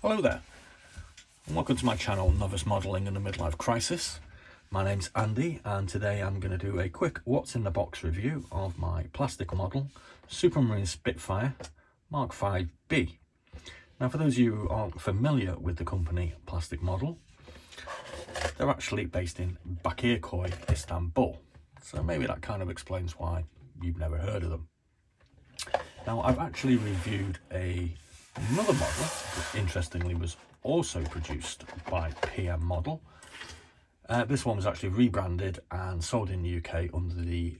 Hello there, and welcome to my channel, Novice Modelling in the Midlife Crisis. My name's Andy, and today I'm going to do a quick what's in the box review of my plastic model, Supermarine Spitfire Mark 5B. Now, for those of you who aren't familiar with the company Plastic Model, they're actually based in Bakırköy, Istanbul. So maybe that kind of explains why you've never heard of them. Now, I've actually reviewed another model that interestingly was also produced by PM Model. This one was actually rebranded and sold in the UK under the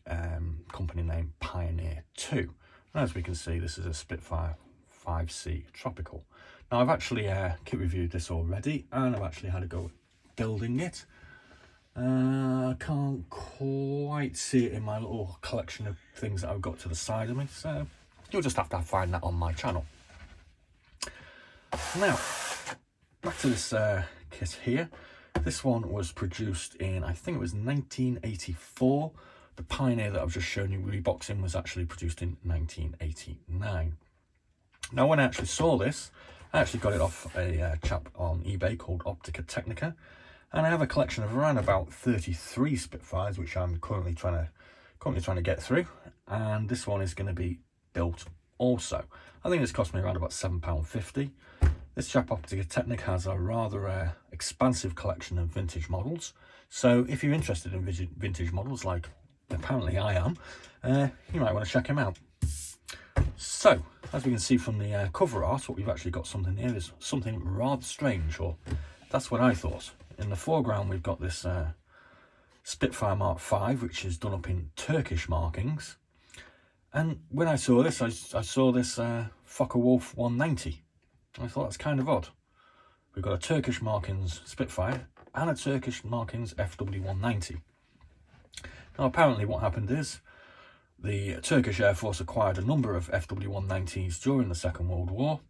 company name Pioneer 2. And as we can see, this is a Spitfire 5C Tropical. Now, I've actually kit reviewed this already, and I've actually had a go at building it. I can't quite see it in my little collection of things that I've got to the side of me, so you'll just have to find that on my channel. Now, back to this kit here. This one was produced in, I think it was 1984. The Pioneer that I've just shown you reboxing was actually produced in 1989. Now, when I actually saw this, I actually got it off a chap on eBay called Optica Technica, and I have a collection of around about 33 Spitfires, which I'm currently trying to get through, and this one is going to be built also. I think this cost me around about £7.50. This chap Optica Technica has a rather expansive collection of vintage models, so if you're interested in vintage models like apparently I am, you might want to check him out. So, as we can see from the cover art, what we've actually got something here is something rather strange, or that's what I thought. In the foreground we've got this Spitfire Mark 5, which is done up in Turkish markings. And when I saw this, I saw this Focke-Wulf 190. I thought that's kind of odd. We've got a Turkish markings Spitfire and a Turkish markings FW190. Now, apparently what happened is the Turkish Air Force acquired a number of FW190s during the Second World War.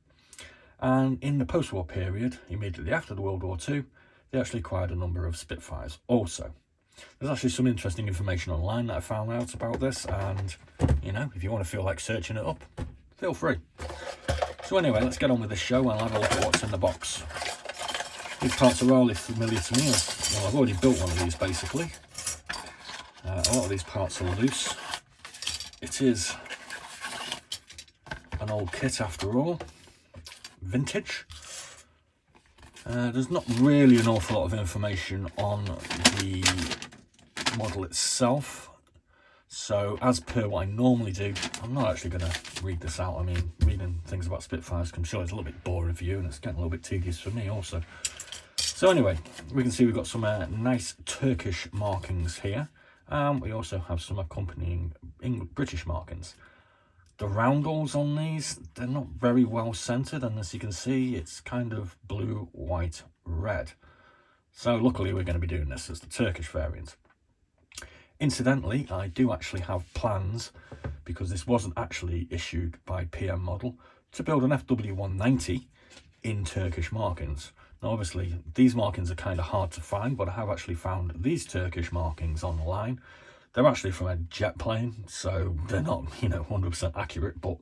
And in the post-war period, immediately after the World War II, they actually acquired a number of Spitfires also. There's actually some interesting information online that I found out about this, and, you know, if you want to feel like searching it up, feel free. So anyway, let's get on with this show and I'll have a look at what's in the box. These parts are really familiar to me. Well, I've already built one of these, basically. A lot of these parts are loose. It is an old kit after all. Vintage. There's not really an awful lot of information on the model itself, so as per what I normally do, I'm not actually going to read this out. I mean, reading things about Spitfires, I'm sure it's a little bit boring for you, and it's getting a little bit tedious for me also. So anyway, we can see we've got some nice Turkish markings here, and we also have some accompanying British markings. The roundels on these, they're not very well centered, and as you can see, it's kind of blue, white, red. So luckily we're going to be doing this as the Turkish variant. Incidentally, I do actually have plans, because this wasn't actually issued by PM Model, to build an FW190 in Turkish markings. Now obviously these markings are kind of hard to find, but I have actually found these Turkish markings online. They're actually from a jet plane, so they're not, 100% accurate, but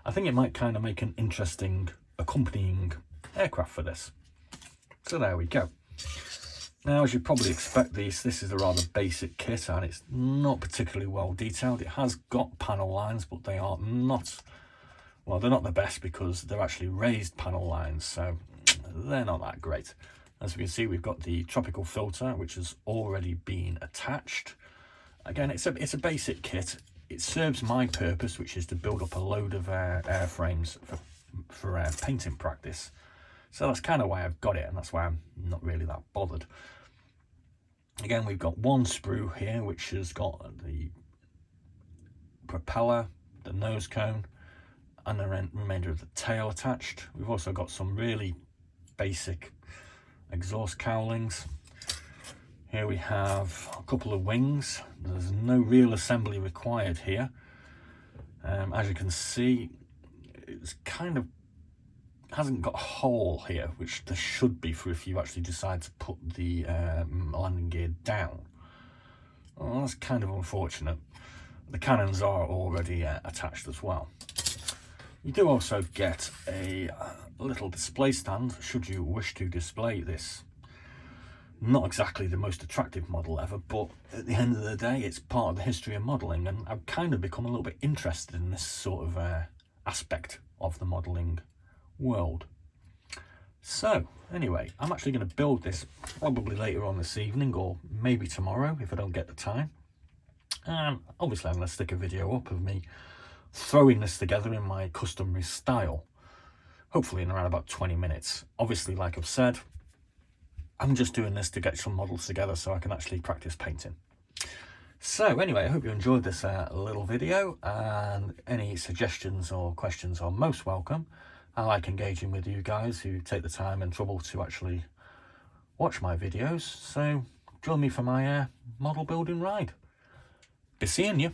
I think it might kind of make an interesting accompanying aircraft for this. So there we go. Now, as you probably expect, this is a rather basic kit, and it's not particularly well detailed. It has got panel lines, but they are not, well, they're not the best because they're actually raised panel lines, so they're not that great. As we can see, we've got the tropical filter, which has already been attached. Again, it's a basic kit. It serves my purpose, which is to build up a load of airframes for painting practice. So that's kind of why I've got it, and that's why I'm not really that bothered. Again, we've got one sprue here, which has got the propeller, the nose cone, and the remainder of the tail attached. We've also got some really basic exhaust cowlings. Here we have a couple of wings. There's no real assembly required here. As you can see, it's kind of hasn't got a hole here, which there should be for if you actually decide to put the landing gear down. Well, that's kind of unfortunate. The cannons are already attached as well. You do also get a little display stand should you wish to display this. Not exactly the most attractive model ever, but at the end of the day it's part of the history of modelling, and I've kind of become a little bit interested in this sort of aspect of the modelling world. So anyway, I'm actually going to build this probably later on this evening, or maybe tomorrow if I don't get the time. And obviously I'm going to stick a video up of me throwing this together in my customary style, hopefully in around about 20 minutes. Obviously, like I've said, I'm just doing this to get some models together so I can actually practice painting. So anyway, I hope you enjoyed this little video, and any suggestions or questions are most welcome. I like engaging with you guys who take the time and trouble to actually watch my videos, so join me for my model building ride. Be seeing you.